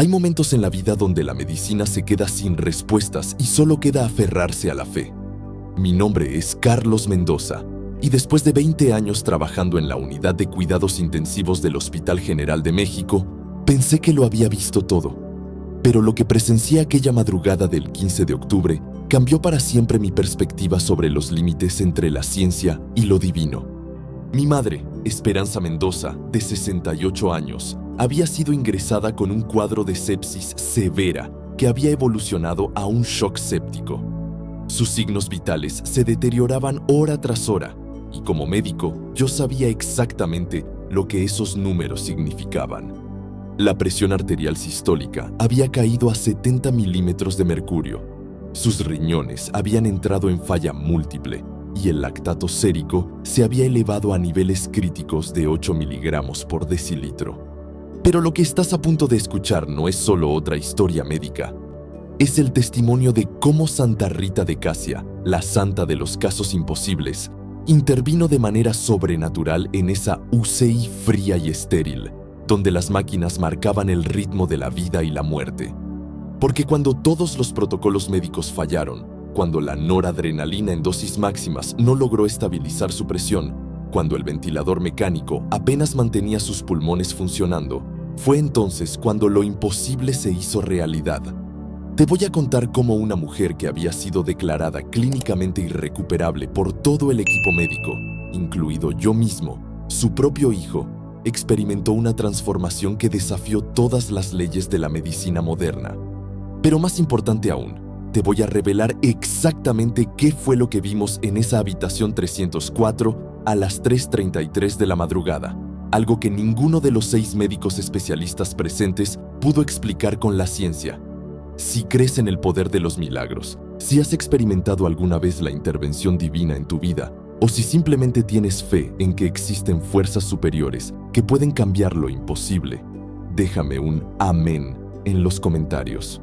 Hay momentos en la vida donde la medicina se queda sin respuestas y solo queda aferrarse a la fe. Mi nombre es Carlos Mendoza y después de 20 años trabajando en la unidad de cuidados intensivos del Hospital General de México, pensé que lo había visto todo. Pero lo que presencié aquella madrugada del 15 de octubre cambió para siempre mi perspectiva sobre los límites entre la ciencia y lo divino. Mi madre, Esperanza Mendoza, de 68 años, había sido ingresada con un cuadro de sepsis severa que había evolucionado a un shock séptico. Sus signos vitales se deterioraban hora tras hora y como médico yo sabía exactamente lo que esos números significaban. La presión arterial sistólica había caído a 70 milímetros de mercurio. Sus riñones habían entrado en falla múltiple y el lactato sérico se había elevado a niveles críticos de 8 miligramos por decilitro. Pero lo que estás a punto de escuchar no es solo otra historia médica. Es el testimonio de cómo Santa Rita de Casia, la santa de los casos imposibles, intervino de manera sobrenatural en esa UCI fría y estéril, donde las máquinas marcaban el ritmo de la vida y la muerte. Porque cuando todos los protocolos médicos fallaron, cuando la noradrenalina en dosis máximas no logró estabilizar su presión, cuando el ventilador mecánico apenas mantenía sus pulmones funcionando, fue entonces cuando lo imposible se hizo realidad. Te voy a contar cómo una mujer que había sido declarada clínicamente irrecuperable por todo el equipo médico, incluido yo mismo, su propio hijo, experimentó una transformación que desafió todas las leyes de la medicina moderna. Pero más importante aún, te voy a revelar exactamente qué fue lo que vimos en esa habitación 304 a las 3:33 de la madrugada, algo que ninguno de los 6 médicos especialistas presentes pudo explicar con la ciencia. Si crees en el poder de los milagros, si has experimentado alguna vez la intervención divina en tu vida, o si simplemente tienes fe en que existen fuerzas superiores que pueden cambiar lo imposible, déjame un amén en los comentarios.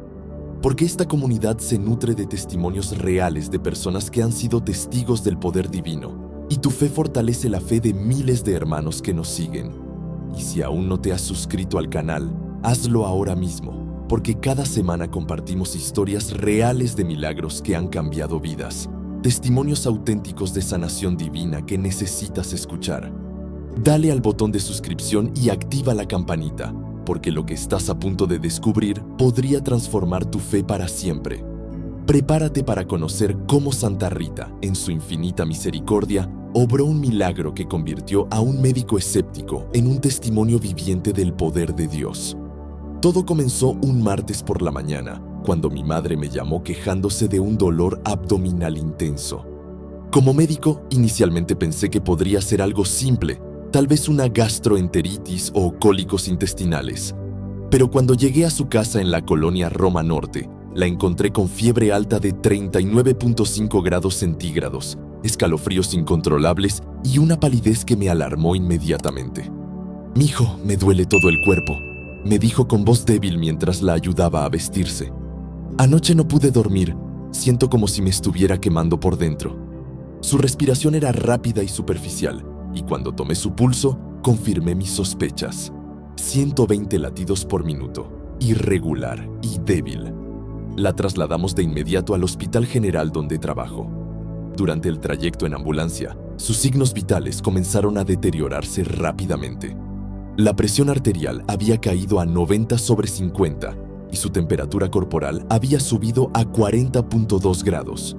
Porque esta comunidad se nutre de testimonios reales de personas que han sido testigos del poder divino, y tu fe fortalece la fe de miles de hermanos que nos siguen. Y si aún no te has suscrito al canal, hazlo ahora mismo, porque cada semana compartimos historias reales de milagros que han cambiado vidas, testimonios auténticos de sanación divina que necesitas escuchar. Dale al botón de suscripción y activa la campanita, porque lo que estás a punto de descubrir podría transformar tu fe para siempre. Prepárate para conocer cómo Santa Rita, en su infinita misericordia, obró un milagro que convirtió a un médico escéptico en un testimonio viviente del poder de Dios. Todo comenzó un martes por la mañana, cuando mi madre me llamó quejándose de un dolor abdominal intenso. Como médico, inicialmente pensé que podría ser algo simple, tal vez una gastroenteritis o cólicos intestinales. Pero cuando llegué a su casa en la colonia Roma Norte, la encontré con fiebre alta de 39.5 grados centígrados, escalofríos incontrolables y una palidez que me alarmó inmediatamente. «Mijo, me duele todo el cuerpo», me dijo con voz débil mientras la ayudaba a vestirse. «Anoche no pude dormir, siento como si me estuviera quemando por dentro». Su respiración era rápida y superficial, y cuando tomé su pulso, confirmé mis sospechas. 120 latidos por minuto, irregular y débil. La trasladamos de inmediato al Hospital General donde trabajo. Durante el trayecto en ambulancia, sus signos vitales comenzaron a deteriorarse rápidamente. La presión arterial había caído a 90/50 y su temperatura corporal había subido a 40.2 grados.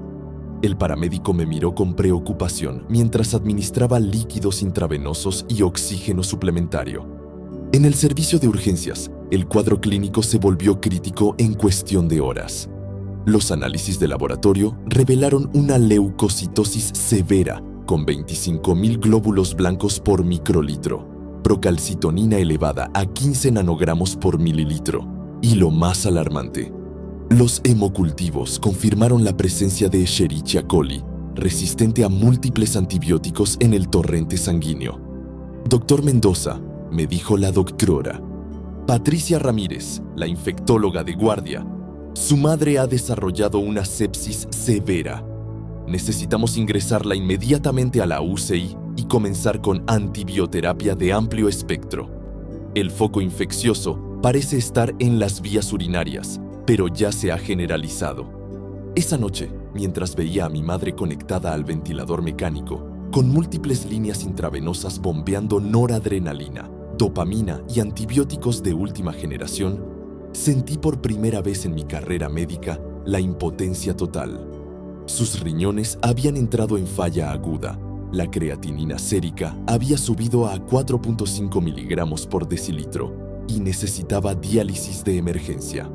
El paramédico me miró con preocupación mientras administraba líquidos intravenosos y oxígeno suplementario. En el servicio de urgencias, el cuadro clínico se volvió crítico en cuestión de horas. Los análisis de laboratorio revelaron una leucocitosis severa con 25.000 glóbulos blancos por microlitro, procalcitonina elevada a 15 nanogramos por mililitro y lo más alarmante, los hemocultivos confirmaron la presencia de Escherichia coli, resistente a múltiples antibióticos en el torrente sanguíneo. «Doctor Mendoza», me dijo la doctora, «Patricia Ramírez, la infectóloga de guardia, su madre ha desarrollado una sepsis severa. Necesitamos ingresarla inmediatamente a la UCI y comenzar con antibioterapia de amplio espectro. El foco infeccioso parece estar en las vías urinarias, pero ya se ha generalizado. Esa noche, mientras veía a mi madre conectada al ventilador mecánico, con múltiples líneas intravenosas bombeando noradrenalina, dopamina y antibióticos de última generación, sentí por primera vez en mi carrera médica la impotencia total. Sus riñones habían entrado en falla aguda, la creatinina sérica había subido a 4.5 miligramos por decilitro y necesitaba diálisis de emergencia.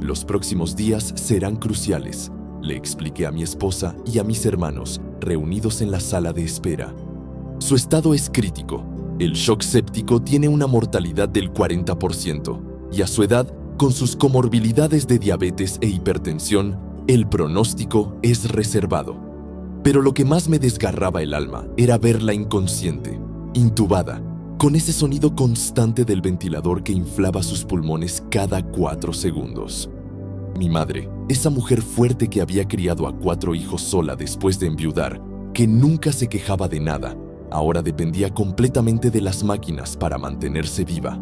Los próximos días serán cruciales, le expliqué a mi esposa y a mis hermanos, reunidos en la sala de espera. Su estado es crítico. El shock séptico tiene una mortalidad del 40% y a su edad, con sus comorbilidades de diabetes e hipertensión, el pronóstico es reservado. Pero lo que más me desgarraba el alma era verla inconsciente, intubada, con ese sonido constante del ventilador que inflaba sus pulmones cada 4 segundos. Mi madre, esa mujer fuerte que había criado a 4 hijos sola después de enviudar, que nunca se quejaba de nada, ahora dependía completamente de las máquinas para mantenerse viva.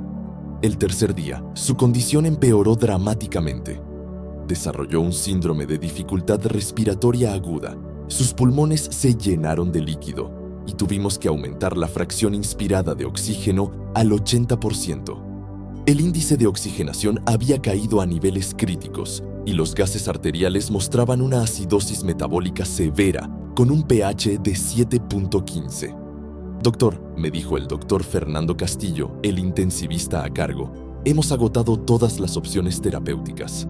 El tercer día, su condición empeoró dramáticamente. Desarrolló un síndrome de dificultad respiratoria aguda. Sus pulmones se llenaron de líquido y tuvimos que aumentar la fracción inspirada de oxígeno al 80%. El índice de oxigenación había caído a niveles críticos y los gases arteriales mostraban una acidosis metabólica severa con un pH de 7.15. Doctor, me dijo el doctor Fernando Castillo, el intensivista a cargo, hemos agotado todas las opciones terapéuticas.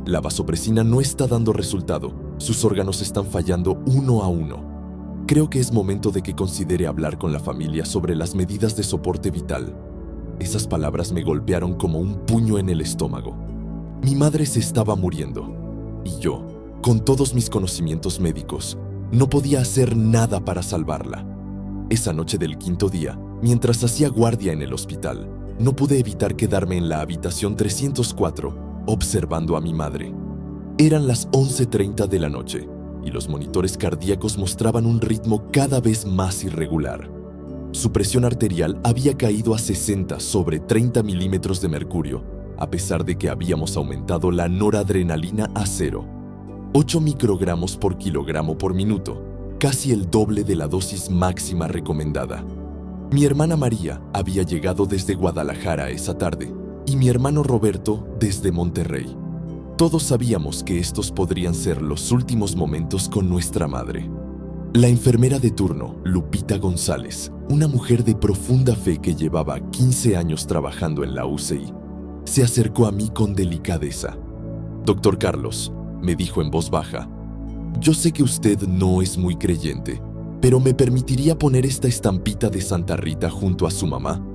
La vasopresina no está dando resultado, sus órganos están fallando uno a uno. Creo que es momento de que considere hablar con la familia sobre las medidas de soporte vital. Esas palabras me golpearon como un puño en el estómago. Mi madre se estaba muriendo, y yo, con todos mis conocimientos médicos, no podía hacer nada para salvarla. Esa noche del 5º día, mientras hacía guardia en el hospital, no pude evitar quedarme en la habitación 304, observando a mi madre. Eran las 11:30 de la noche, y los monitores cardíacos mostraban un ritmo cada vez más irregular. Su presión arterial había caído a 60 sobre 30 milímetros de mercurio, a pesar de que habíamos aumentado la noradrenalina a 0. 8 microgramos por kilogramo por minuto, casi el doble de la dosis máxima recomendada. Mi hermana María había llegado desde Guadalajara esa tarde y mi hermano Roberto desde Monterrey. Todos sabíamos que estos podrían ser los últimos momentos con nuestra madre. La enfermera de turno, Lupita González, una mujer de profunda fe que llevaba 15 años trabajando en la UCI, se acercó a mí con delicadeza. «Doctor Carlos», me dijo en voz baja, «yo sé que usted no es muy creyente, pero ¿me permitiría poner esta estampita de Santa Rita junto a su mamá?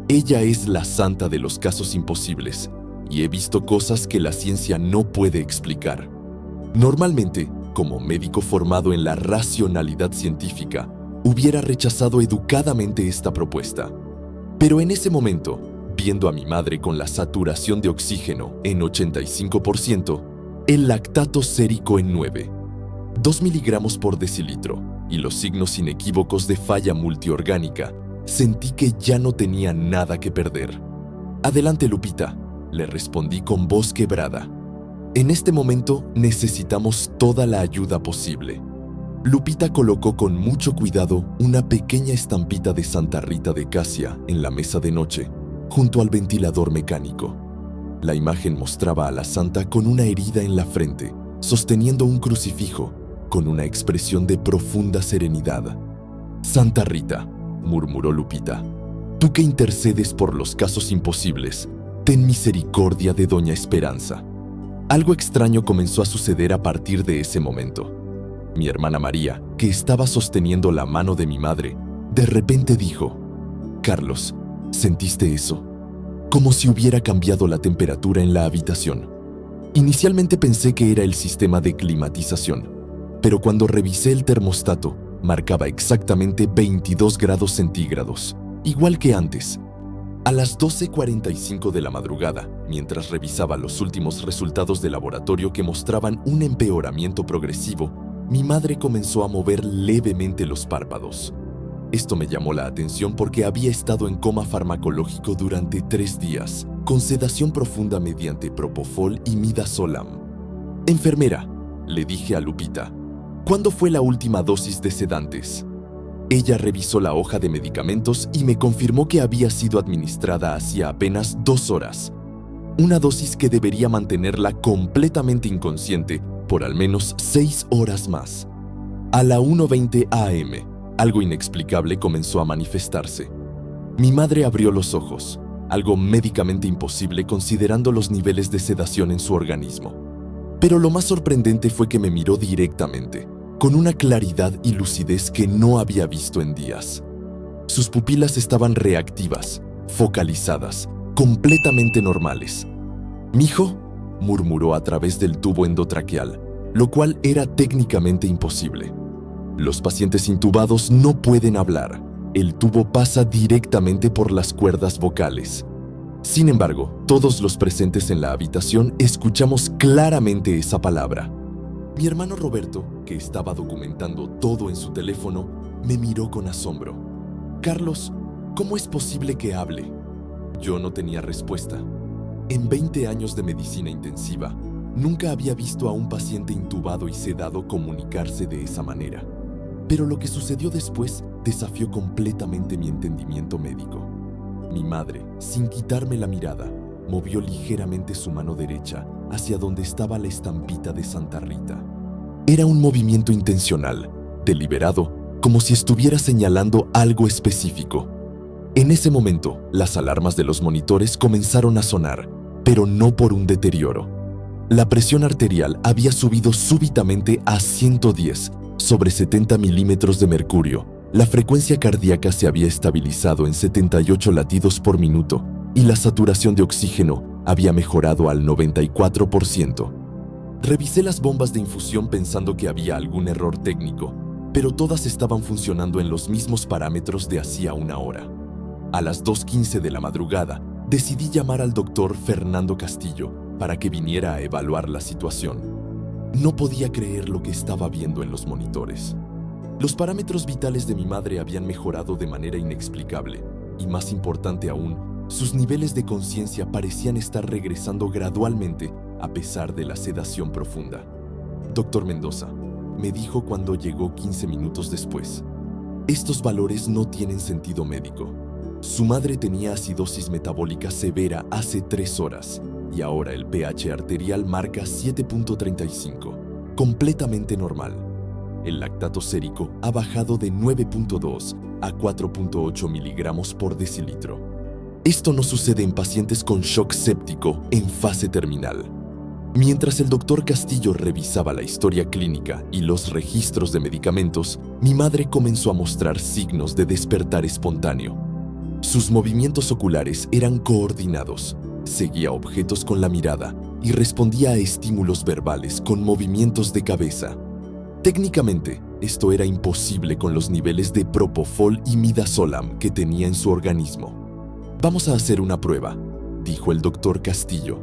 Ella es la santa de los casos imposibles, y he visto cosas que la ciencia no puede explicar. Normalmente, como médico formado en la racionalidad científica, hubiera rechazado educadamente esta propuesta. Pero en ese momento, viendo a mi madre con la saturación de oxígeno en 85%, el lactato sérico en 9, 2 miligramos por decilitro y los signos inequívocos de falla multiorgánica, sentí que ya no tenía nada que perder. «Adelante, Lupita», le respondí con voz quebrada. «En este momento necesitamos toda la ayuda posible». Lupita colocó con mucho cuidado una pequeña estampita de Santa Rita de Casia en la mesa de noche, junto al ventilador mecánico. La imagen mostraba a la santa con una herida en la frente, sosteniendo un crucifijo, con una expresión de profunda serenidad. «Santa Rita», murmuró Lupita, «tú que intercedes por los casos imposibles, ten misericordia de Doña Esperanza». Algo extraño comenzó a suceder a partir de ese momento. Mi hermana María, que estaba sosteniendo la mano de mi madre, de repente dijo: «Carlos, ¿sentiste eso?», como si hubiera cambiado la temperatura en la habitación. Inicialmente pensé que era el sistema de climatización, pero cuando revisé el termostato, marcaba exactamente 22 grados centígrados, igual que antes. A las 12:45 de la madrugada, mientras revisaba los últimos resultados de laboratorio que mostraban un empeoramiento progresivo, mi madre comenzó a mover levemente los párpados. Esto me llamó la atención porque había estado en coma farmacológico durante 3 días con sedación profunda mediante propofol y midazolam. Enfermera, le dije a Lupita, ¿cuándo fue la última dosis de sedantes? Ella revisó la hoja de medicamentos y me confirmó que había sido administrada hacía apenas 2 horas. Una dosis que debería mantenerla completamente inconsciente por al menos 6 horas más. A la 1:20 a.m., algo inexplicable comenzó a manifestarse. Mi madre abrió los ojos, algo médicamente imposible considerando los niveles de sedación en su organismo. Pero lo más sorprendente fue que me miró directamente, con una claridad y lucidez que no había visto en días. Sus pupilas estaban reactivas, focalizadas, completamente normales. «Mijo», murmuró a través del tubo endotraqueal, lo cual era técnicamente imposible. Los pacientes intubados no pueden hablar. El tubo pasa directamente por las cuerdas vocales. Sin embargo, todos los presentes en la habitación escuchamos claramente esa palabra. Mi hermano Roberto, que estaba documentando todo en su teléfono, me miró con asombro. «Carlos, ¿cómo es posible que hable?». Yo no tenía respuesta. En 20 años de medicina intensiva, nunca había visto a un paciente intubado y sedado comunicarse de esa manera. Pero lo que sucedió después desafió completamente mi entendimiento médico. Mi madre, sin quitarme la mirada, movió ligeramente su mano derecha hacia donde estaba la estampita de Santa Rita. Era un movimiento intencional, deliberado, como si estuviera señalando algo específico. En ese momento, las alarmas de los monitores comenzaron a sonar, pero no por un deterioro. La presión arterial había subido súbitamente a 110 sobre 70 milímetros de mercurio. La frecuencia cardíaca se había estabilizado en 78 latidos por minuto y la saturación de oxígeno había mejorado al 94%. Revisé las bombas de infusión pensando que había algún error técnico, pero todas estaban funcionando en los mismos parámetros de hacía 1 hora. A las 2:15 de la madrugada, decidí llamar al doctor Fernando Castillo para que viniera a evaluar la situación. No podía creer lo que estaba viendo en los monitores. Los parámetros vitales de mi madre habían mejorado de manera inexplicable, y más importante aún, sus niveles de conciencia parecían estar regresando gradualmente a pesar de la sedación profunda. «Doctor Mendoza», me dijo cuando llegó 15 minutos después, «estos valores no tienen sentido médico. Su madre tenía acidosis metabólica severa hace 3 horas y ahora el pH arterial marca 7.35, completamente normal. El lactato sérico ha bajado de 9.2 a 4.8 miligramos por decilitro. Esto no sucede en pacientes con shock séptico en fase terminal». Mientras el doctor Castillo revisaba la historia clínica y los registros de medicamentos, mi madre comenzó a mostrar signos de despertar espontáneo. Sus movimientos oculares eran coordinados, seguía objetos con la mirada y respondía a estímulos verbales con movimientos de cabeza. Técnicamente, esto era imposible con los niveles de propofol y midazolam que tenía en su organismo. «Vamos a hacer una prueba», dijo el doctor Castillo.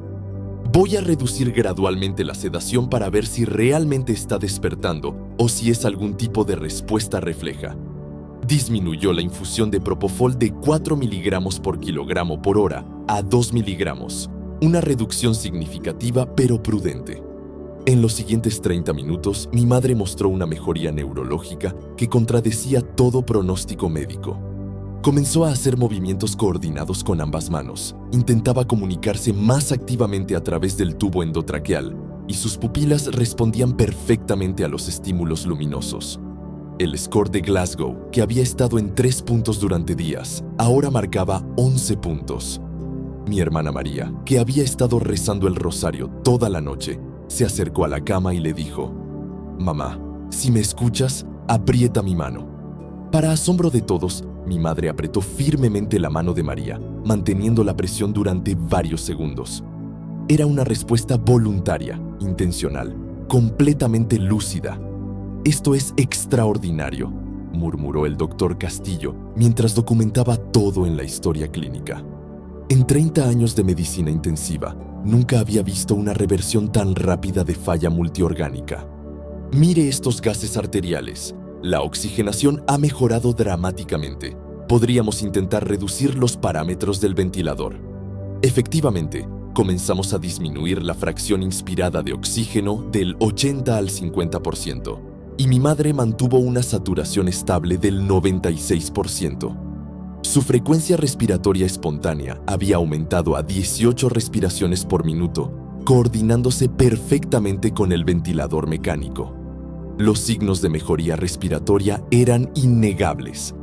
«Voy a reducir gradualmente la sedación para ver si realmente está despertando o si es algún tipo de respuesta refleja». Disminuyó la infusión de propofol de 4 miligramos por kilogramo por hora a 2 miligramos, una reducción significativa pero prudente. En los siguientes 30 minutos, mi madre mostró una mejoría neurológica que contradecía todo pronóstico médico. Comenzó a hacer movimientos coordinados con ambas manos, intentaba comunicarse más activamente a través del tubo endotraqueal y sus pupilas respondían perfectamente a los estímulos luminosos. El score de Glasgow, que había estado en 3 puntos durante días, ahora marcaba 11 puntos. Mi hermana María, que había estado rezando el rosario toda la noche, se acercó a la cama y le dijo: «Mamá, si me escuchas, aprieta mi mano». Para asombro de todos, mi madre apretó firmemente la mano de María, manteniendo la presión durante varios segundos. Era una respuesta voluntaria, intencional, completamente lúcida. «Esto es extraordinario», murmuró el doctor Castillo mientras documentaba todo en la historia clínica. En 30 años de medicina intensiva, nunca había visto una reversión tan rápida de falla multiorgánica. «Mire estos gases arteriales. La oxigenación ha mejorado dramáticamente. Podríamos intentar reducir los parámetros del ventilador». Efectivamente, comenzamos a disminuir la fracción inspirada de oxígeno del 80 al 50%, y mi madre mantuvo una saturación estable del 96%. Su frecuencia respiratoria espontánea había aumentado a 18 respiraciones por minuto, coordinándose perfectamente con el ventilador mecánico. Los signos de mejoría respiratoria eran innegables.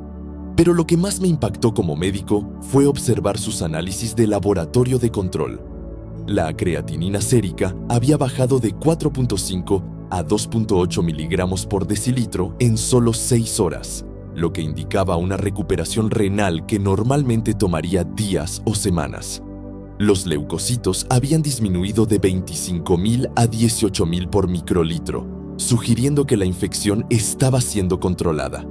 Pero lo que más me impactó como médico fue observar sus análisis de laboratorio de control. La creatinina sérica había bajado de 4.5 a 2.8 miligramos por decilitro en solo 6 horas, lo que indicaba una recuperación renal que normalmente tomaría días o semanas. Los leucocitos habían disminuido de 25.000 a 18.000 por microlitro, sugiriendo que la infección estaba siendo controlada.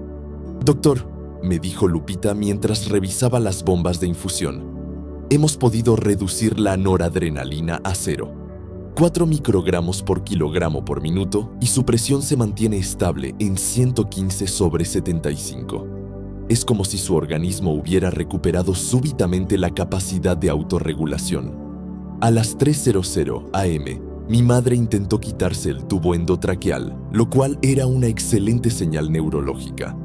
«Doctor», me dijo Lupita mientras revisaba las bombas de infusión, «hemos podido reducir la noradrenalina a 0. 4 microgramos por kilogramo por minuto y su presión se mantiene estable en 115/75. Es como si su organismo hubiera recuperado súbitamente la capacidad de autorregulación». A las 3:00 am, mi madre intentó quitarse el tubo endotraqueal, lo cual era una excelente señal neurológica.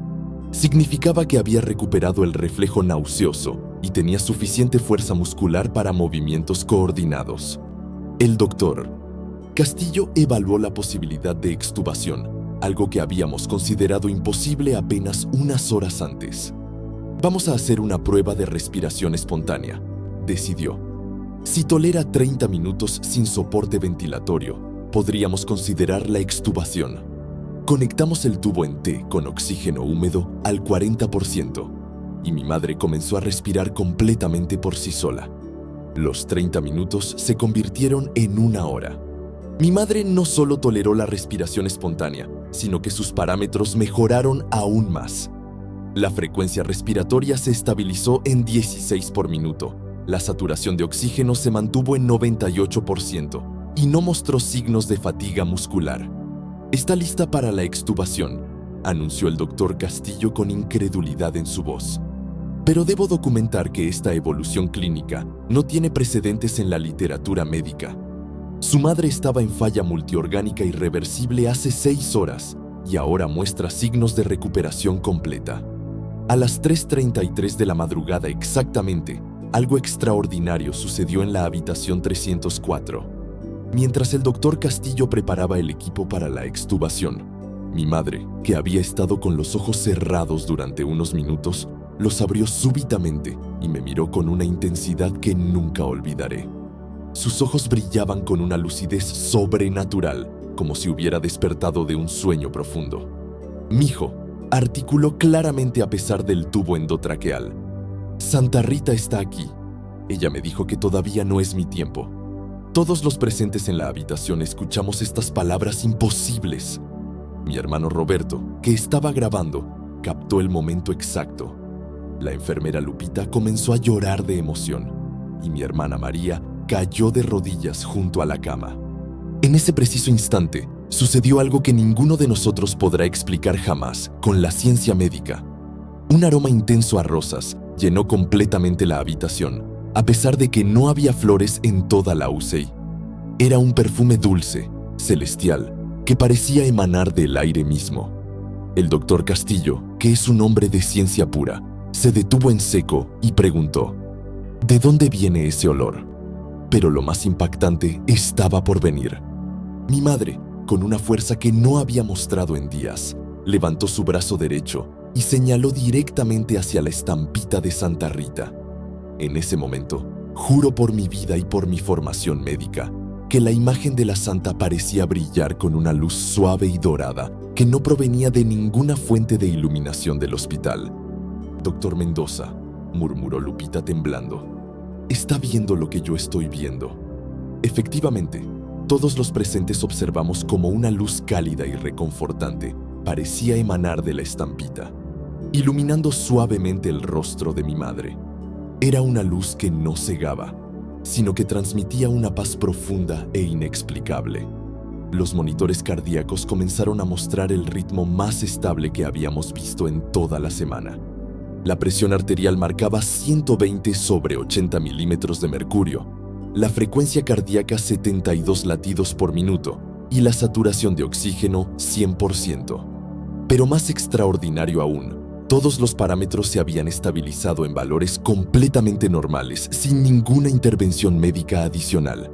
Significaba que había recuperado el reflejo nauseoso y tenía suficiente fuerza muscular para movimientos coordinados. El doctor Castillo evaluó la posibilidad de extubación, algo que habíamos considerado imposible apenas unas horas antes. «Vamos a hacer una prueba de respiración espontánea», decidió. «Si tolera 30 minutos sin soporte ventilatorio, podríamos considerar la extubación». Conectamos el tubo en T con oxígeno húmedo al 40% y mi madre comenzó a respirar completamente por sí sola. Los 30 minutos se convirtieron en 1 hora. Mi madre no solo toleró la respiración espontánea, sino que sus parámetros mejoraron aún más. La frecuencia respiratoria se estabilizó en 16 por minuto, la saturación de oxígeno se mantuvo en 98% y no mostró signos de fatiga muscular. «Está lista para la extubación», anunció el doctor Castillo con incredulidad en su voz. «Pero debo documentar que esta evolución clínica no tiene precedentes en la literatura médica. Su madre estaba en falla multiorgánica irreversible hace 6 horas y ahora muestra signos de recuperación completa». A las 3:33 de la madrugada exactamente, algo extraordinario sucedió en la habitación 304. Mientras el doctor Castillo preparaba el equipo para la extubación, mi madre, que había estado con los ojos cerrados durante unos minutos, los abrió súbitamente y me miró con una intensidad que nunca olvidaré. Sus ojos brillaban con una lucidez sobrenatural, como si hubiera despertado de un sueño profundo. «Mijo», articuló claramente a pesar del tubo endotraqueal. «Santa Rita está aquí». Ella me dijo que todavía no es mi tiempo. Todos los presentes en la habitación escuchamos estas palabras imposibles. Mi hermano Roberto, que estaba grabando, captó el momento exacto. La enfermera Lupita comenzó a llorar de emoción y mi hermana María cayó de rodillas junto a la cama. En ese preciso instante, sucedió algo que ninguno de nosotros podrá explicar jamás con la ciencia médica. Un aroma intenso a rosas llenó completamente la habitación, a pesar de que no había flores en toda la UCI. Era un perfume dulce, celestial, que parecía emanar del aire mismo. El doctor Castillo, que es un hombre de ciencia pura, se detuvo en seco y preguntó: «¿De dónde viene ese olor?». Pero lo más impactante estaba por venir. Mi madre, con una fuerza que no había mostrado en días, levantó su brazo derecho y señaló directamente hacia la estampita de Santa Rita. En ese momento, juro por mi vida y por mi formación médica, que la imagen de la santa parecía brillar con una luz suave y dorada que no provenía de ninguna fuente de iluminación del hospital. «Doctor Mendoza», murmuró Lupita temblando, «está viendo lo que yo estoy viendo». Efectivamente, todos los presentes observamos como una luz cálida y reconfortante parecía emanar de la estampita, iluminando suavemente el rostro de mi madre. Era una luz que no cegaba, sino que transmitía una paz profunda e inexplicable. Los monitores cardíacos comenzaron a mostrar el ritmo más estable que habíamos visto en toda la semana. La presión arterial marcaba 120 sobre 80 milímetros de mercurio, la frecuencia cardíaca 72 latidos por minuto y la saturación de oxígeno 100%. Pero más extraordinario aún, todos los parámetros se habían estabilizado en valores completamente normales, sin ninguna intervención médica adicional.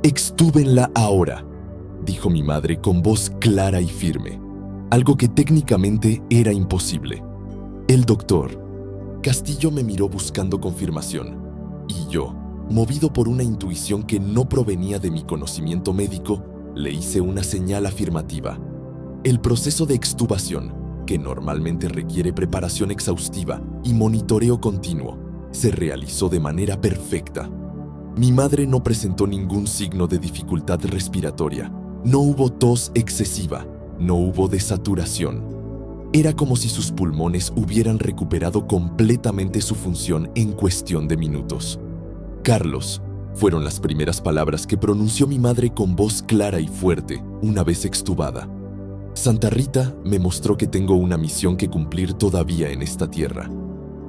«Extúbenla ahora», dijo mi madre con voz clara y firme, algo que técnicamente era imposible. El doctor Castillo me miró buscando confirmación, y yo, movido por una intuición que no provenía de mi conocimiento médico, le hice una señal afirmativa. El proceso de extubación, que normalmente requiere preparación exhaustiva y monitoreo continuo, se realizó de manera perfecta. Mi madre no presentó ningún signo de dificultad respiratoria, no hubo tos excesiva, no hubo desaturación. Era como si sus pulmones hubieran recuperado completamente su función en cuestión de minutos. «Carlos», fueron las primeras palabras que pronunció mi madre con voz clara y fuerte una vez extubada. «Santa Rita me mostró que tengo una misión que cumplir todavía en esta tierra.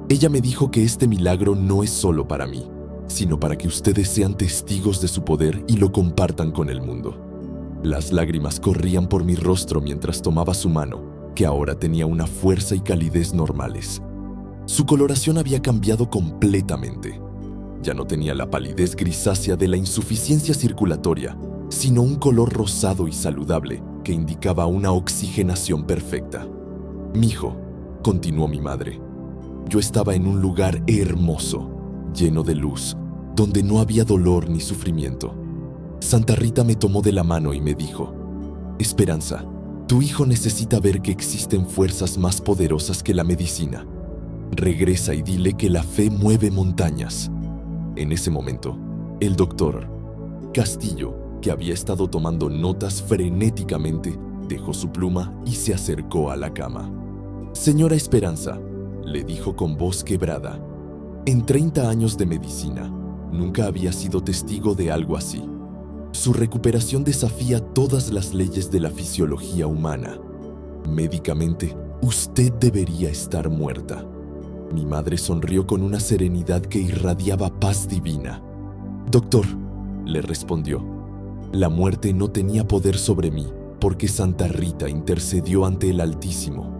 Ella me dijo que este milagro no es solo para mí, sino para que ustedes sean testigos de su poder y lo compartan con el mundo». Las lágrimas corrían por mi rostro mientras tomaba su mano, que ahora tenía una fuerza y calidez normales. Su coloración había cambiado completamente. Ya no tenía la palidez grisácea de la insuficiencia circulatoria, sino un color rosado y saludable que indicaba una oxigenación perfecta. «Mijo», continuó mi madre, «yo estaba en un lugar hermoso, lleno de luz, donde no había dolor ni sufrimiento. Santa Rita me tomó de la mano y me dijo: Esperanza, tu hijo necesita ver que existen fuerzas más poderosas que la medicina. Regresa y dile que la fe mueve montañas». En ese momento, el doctor Castillo, que había estado tomando notas frenéticamente, dejó su pluma y se acercó a la cama. «Señora Esperanza», le dijo con voz quebrada, «en 30 años de medicina, nunca había sido testigo de algo así. Su recuperación desafía todas las leyes de la fisiología humana. Médicamente, usted debería estar muerta». Mi madre sonrió con una serenidad que irradiaba paz divina. «Doctor», le respondió, «la muerte no tenía poder sobre mí porque Santa Rita intercedió ante el Altísimo.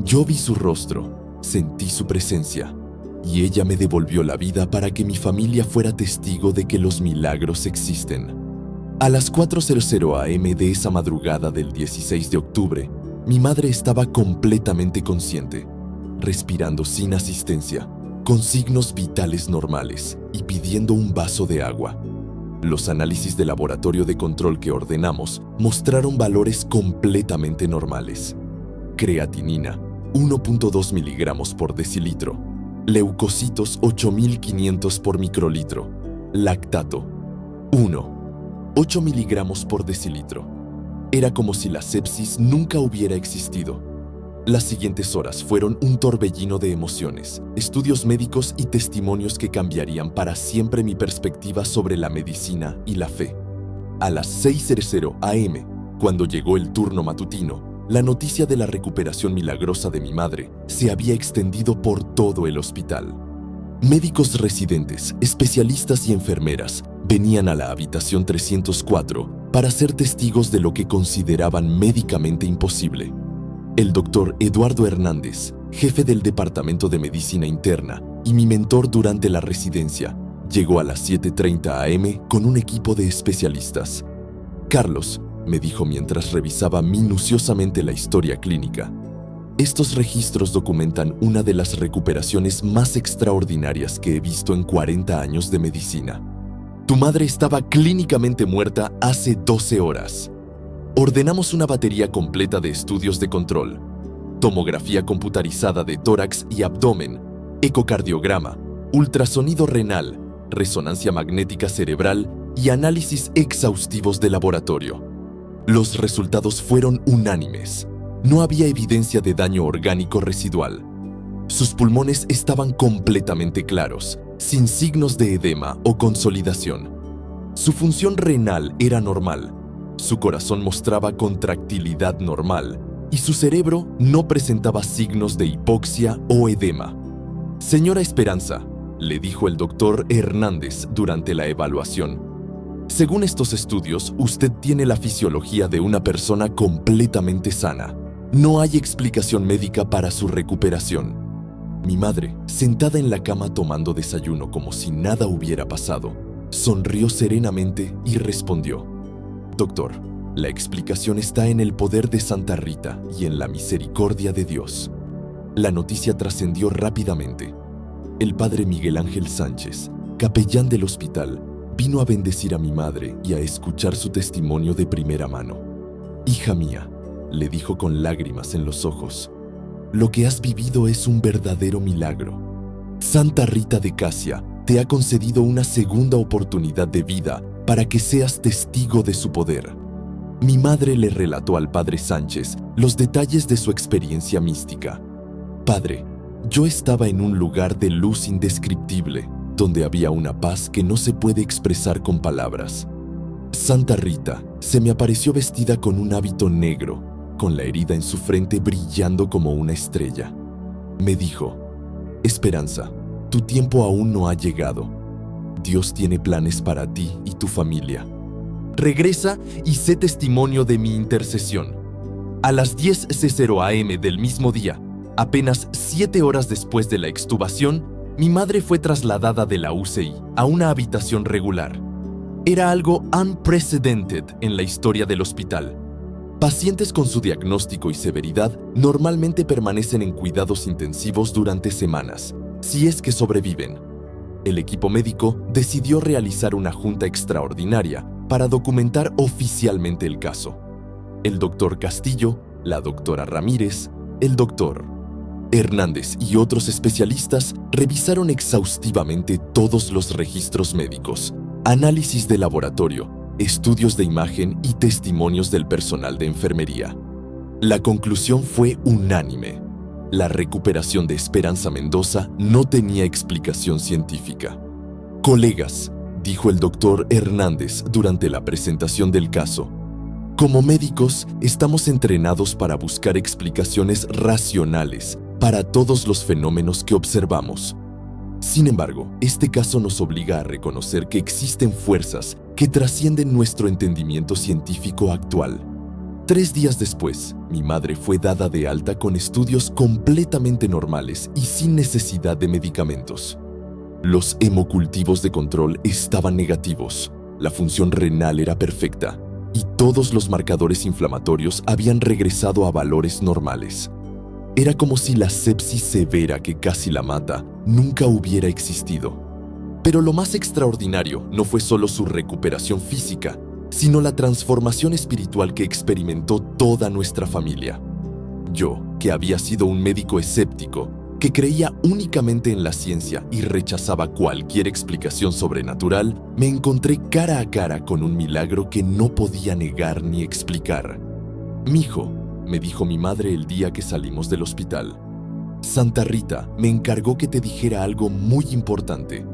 Yo vi su rostro, sentí su presencia, y ella me devolvió la vida para que mi familia fuera testigo de que los milagros existen». A las 4:00 am de esa madrugada del 16 de octubre, mi madre estaba completamente consciente, respirando sin asistencia, con signos vitales normales y pidiendo un vaso de agua. Los análisis de laboratorio de control que ordenamos mostraron valores completamente normales. Creatinina, 1.2 miligramos por decilitro. Leucocitos, 8.500 por microlitro. Lactato, 8 miligramos por decilitro. Era como si la sepsis nunca hubiera existido. Las siguientes horas fueron un torbellino de emociones, estudios médicos y testimonios que cambiarían para siempre mi perspectiva sobre la medicina y la fe. A las 6:00 am, cuando llegó el turno matutino, la noticia de la recuperación milagrosa de mi madre se había extendido por todo el hospital. Médicos residentes, especialistas y enfermeras venían a la habitación 304 para ser testigos de lo que consideraban médicamente imposible. El doctor Eduardo Hernández, jefe del Departamento de Medicina Interna y mi mentor durante la residencia, llegó a las 7:30 am con un equipo de especialistas. «Carlos», me dijo mientras revisaba minuciosamente la historia clínica, «estos registros documentan una de las recuperaciones más extraordinarias que he visto en 40 años de medicina. Tu madre estaba clínicamente muerta hace 12 horas. Ordenamos una batería completa de estudios de control, tomografía computarizada de tórax y abdomen, ecocardiograma, ultrasonido renal, resonancia magnética cerebral y análisis exhaustivos de laboratorio. Los resultados fueron unánimes. No había evidencia de daño orgánico residual. Sus pulmones estaban completamente claros, sin signos de edema o consolidación. Su función renal era normal. Su corazón mostraba contractilidad normal y su cerebro no presentaba signos de hipoxia o edema. Señora Esperanza, le dijo el doctor Hernández durante la evaluación, según estos estudios, usted tiene la fisiología de una persona completamente sana. No hay explicación médica para su recuperación. Mi madre, sentada en la cama tomando desayuno como si nada hubiera pasado, sonrió serenamente y respondió: Doctor, la explicación está en el poder de Santa Rita y en la misericordia de Dios. La noticia trascendió rápidamente. El padre Miguel Ángel Sánchez, capellán del hospital, vino a bendecir a mi madre y a escuchar su testimonio de primera mano. Hija mía, le dijo con lágrimas en los ojos, lo que has vivido es un verdadero milagro. Santa Rita de Casia te ha concedido una segunda oportunidad de vida para que seas testigo de su poder. Mi madre le relató al padre Sánchez los detalles de su experiencia mística. Padre, yo estaba en un lugar de luz indescriptible, donde había una paz que no se puede expresar con palabras. Santa Rita se me apareció vestida con un hábito negro, con la herida en su frente brillando como una estrella. Me dijo: Esperanza, tu tiempo aún no ha llegado. Dios tiene planes para ti y tu familia. Regresa y sé testimonio de mi intercesión. A las 10:00 a.m. del mismo día, apenas 7 horas después de la extubación, mi madre fue trasladada de la UCI a una habitación regular. Era algo unprecedented en la historia del hospital. Pacientes con su diagnóstico y severidad normalmente permanecen en cuidados intensivos durante semanas, si es que sobreviven. El equipo médico decidió realizar una junta extraordinaria para documentar oficialmente el caso. El doctor Castillo, la doctora Ramírez, el doctor Hernández y otros especialistas revisaron exhaustivamente todos los registros médicos, análisis de laboratorio, estudios de imagen y testimonios del personal de enfermería. La conclusión fue unánime. La recuperación de Esperanza Mendoza no tenía explicación científica. Colegas, dijo el doctor Hernández durante la presentación del caso, como médicos estamos entrenados para buscar explicaciones racionales para todos los fenómenos que observamos. Sin embargo, este caso nos obliga a reconocer que existen fuerzas que trascienden nuestro entendimiento científico actual. 3 días después, mi madre fue dada de alta con estudios completamente normales y sin necesidad de medicamentos. Los hemocultivos de control estaban negativos, la función renal era perfecta y todos los marcadores inflamatorios habían regresado a valores normales. Era como si la sepsis severa que casi la mata nunca hubiera existido. Pero lo más extraordinario no fue solo su recuperación física, sino la transformación espiritual que experimentó toda nuestra familia. Yo, que había sido un médico escéptico, que creía únicamente en la ciencia y rechazaba cualquier explicación sobrenatural, me encontré cara a cara con un milagro que no podía negar ni explicar. «Mijo», me dijo mi madre el día que salimos del hospital, «Santa Rita me encargó que te dijera algo muy importante.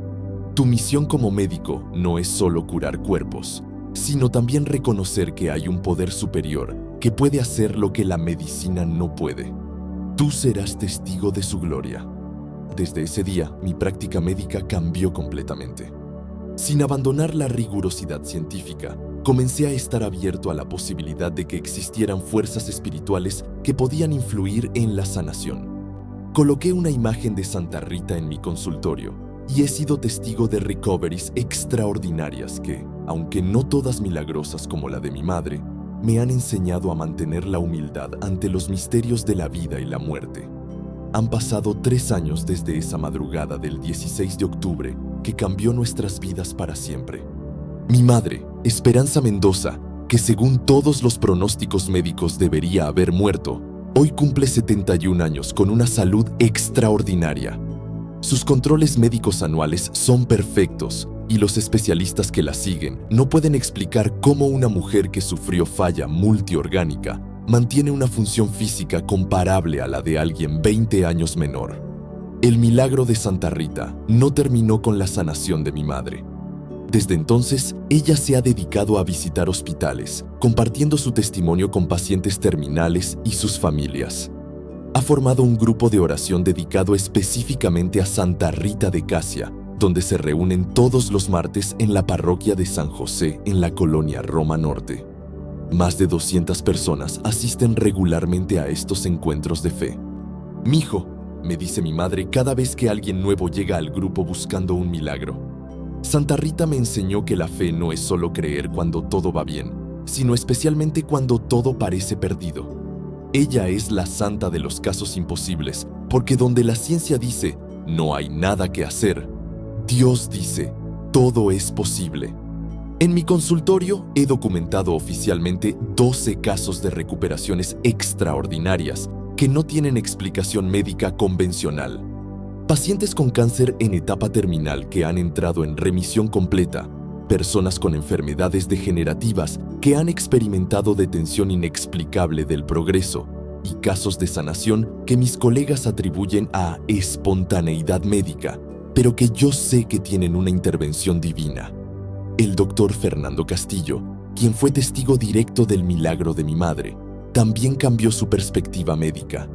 Tu misión como médico no es solo curar cuerpos, sino también reconocer que hay un poder superior que puede hacer lo que la medicina no puede. Tú serás testigo de su gloria». Desde ese día, mi práctica médica cambió completamente. Sin abandonar la rigurosidad científica, comencé a estar abierto a la posibilidad de que existieran fuerzas espirituales que podían influir en la sanación. Coloqué una imagen de Santa Rita en mi consultorio y he sido testigo de recoveries extraordinarias que, aunque no todas milagrosas como la de mi madre, me han enseñado a mantener la humildad ante los misterios de la vida y la muerte. Han pasado 3 años desde esa madrugada del 16 de octubre que cambió nuestras vidas para siempre. Mi madre, Esperanza Mendoza, que según todos los pronósticos médicos debería haber muerto, hoy cumple 71 años con una salud extraordinaria. Sus controles médicos anuales son perfectos y los especialistas que la siguen no pueden explicar cómo una mujer que sufrió falla multiorgánica mantiene una función física comparable a la de alguien 20 años menor. El milagro de Santa Rita no terminó con la sanación de mi madre. Desde entonces, ella se ha dedicado a visitar hospitales, compartiendo su testimonio con pacientes terminales y sus familias. Ha formado un grupo de oración dedicado específicamente a Santa Rita de Casia, donde se reúnen todos los martes en la parroquia de San José en la colonia Roma Norte. Más de 200 personas asisten regularmente a estos encuentros de fe. «Mijo», me dice mi madre cada vez que alguien nuevo llega al grupo buscando un milagro. Santa Rita me enseñó que la fe no es solo creer cuando todo va bien, sino especialmente cuando todo parece perdido. Ella es la santa de los casos imposibles, porque donde la ciencia dice, no hay nada que hacer, Dios dice, todo es posible. En mi consultorio he documentado oficialmente 12 casos de recuperaciones extraordinarias que no tienen explicación médica convencional. Pacientes con cáncer en etapa terminal que han entrado en remisión completa, personas con enfermedades degenerativas que han experimentado detención inexplicable del progreso y casos de sanación que mis colegas atribuyen a espontaneidad médica, pero que yo sé que tienen una intervención divina. El doctor Fernando Castillo, quien fue testigo directo del milagro de mi madre, también cambió su perspectiva médica.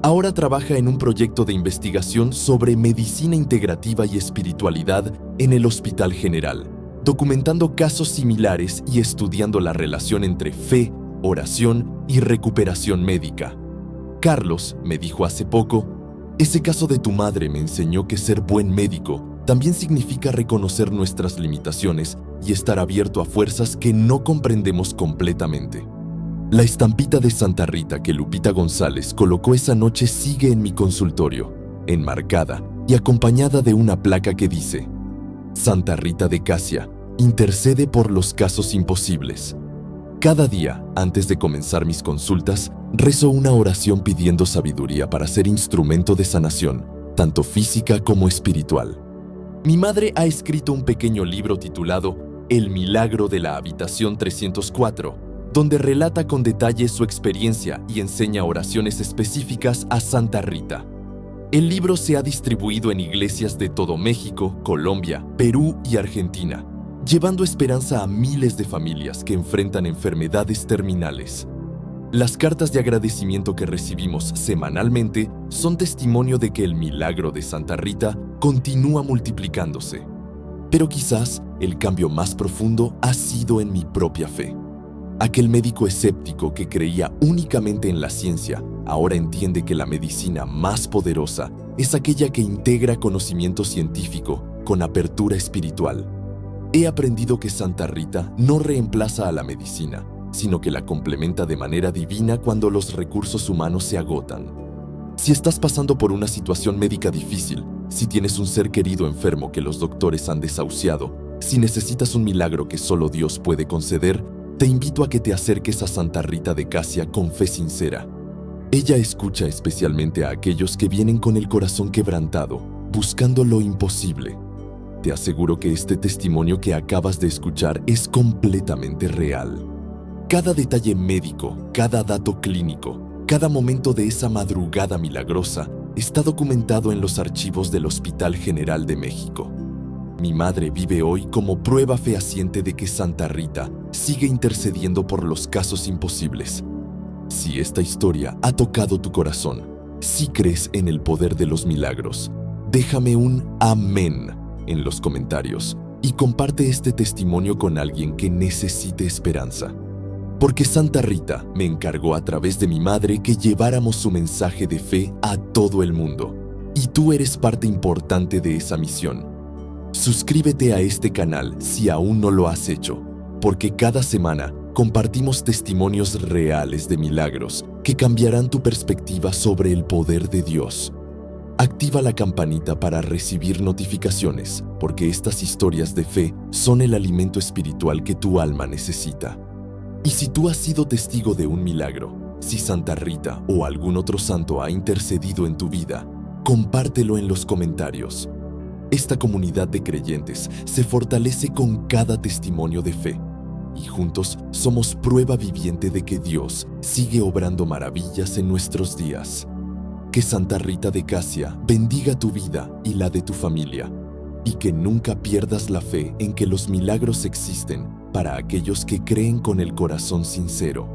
Ahora trabaja en un proyecto de investigación sobre medicina integrativa y espiritualidad en el Hospital General, documentando casos similares y estudiando la relación entre fe, oración y recuperación médica. Carlos, me dijo hace poco, ese caso de tu madre me enseñó que ser buen médico también significa reconocer nuestras limitaciones y estar abierto a fuerzas que no comprendemos completamente. La estampita de Santa Rita que Lupita González colocó esa noche sigue en mi consultorio, enmarcada y acompañada de una placa que dice: Santa Rita de Casia, intercede por los casos imposibles. Cada día, antes de comenzar mis consultas, rezo una oración pidiendo sabiduría para ser instrumento de sanación, tanto física como espiritual. Mi madre ha escrito un pequeño libro titulado El milagro de la habitación 304, donde relata con detalle su experiencia y enseña oraciones específicas a Santa Rita. El libro se ha distribuido en iglesias de todo México, Colombia, Perú y Argentina, llevando esperanza a miles de familias que enfrentan enfermedades terminales. Las cartas de agradecimiento que recibimos semanalmente son testimonio de que el milagro de Santa Rita continúa multiplicándose. Pero quizás el cambio más profundo ha sido en mi propia fe. Aquel médico escéptico que creía únicamente en la ciencia, ahora entiende que la medicina más poderosa es aquella que integra conocimiento científico con apertura espiritual. He aprendido que Santa Rita no reemplaza a la medicina, sino que la complementa de manera divina cuando los recursos humanos se agotan. Si estás pasando por una situación médica difícil, si tienes un ser querido enfermo que los doctores han desahuciado, si necesitas un milagro que solo Dios puede conceder, te invito a que te acerques a Santa Rita de Casia con fe sincera. Ella escucha especialmente a aquellos que vienen con el corazón quebrantado, buscando lo imposible. Te aseguro que este testimonio que acabas de escuchar es completamente real. Cada detalle médico, cada dato clínico, cada momento de esa madrugada milagrosa está documentado en los archivos del Hospital General de México. Mi madre vive hoy como prueba fehaciente de que Santa Rita sigue intercediendo por los casos imposibles. Si esta historia ha tocado tu corazón, si crees en el poder de los milagros, déjame un amén en los comentarios y comparte este testimonio con alguien que necesite esperanza. Porque Santa Rita me encargó a través de mi madre que lleváramos su mensaje de fe a todo el mundo. Y tú eres parte importante de esa misión. Suscríbete a este canal si aún no lo has hecho, porque cada semana compartimos testimonios reales de milagros que cambiarán tu perspectiva sobre el poder de Dios. Activa la campanita para recibir notificaciones, porque estas historias de fe son el alimento espiritual que tu alma necesita. Y si tú has sido testigo de un milagro, si Santa Rita o algún otro santo ha intercedido en tu vida, compártelo en los comentarios. Esta comunidad de creyentes se fortalece con cada testimonio de fe, y juntos somos prueba viviente de que Dios sigue obrando maravillas en nuestros días. Que Santa Rita de Casia bendiga tu vida y la de tu familia, y que nunca pierdas la fe en que los milagros existen para aquellos que creen con el corazón sincero.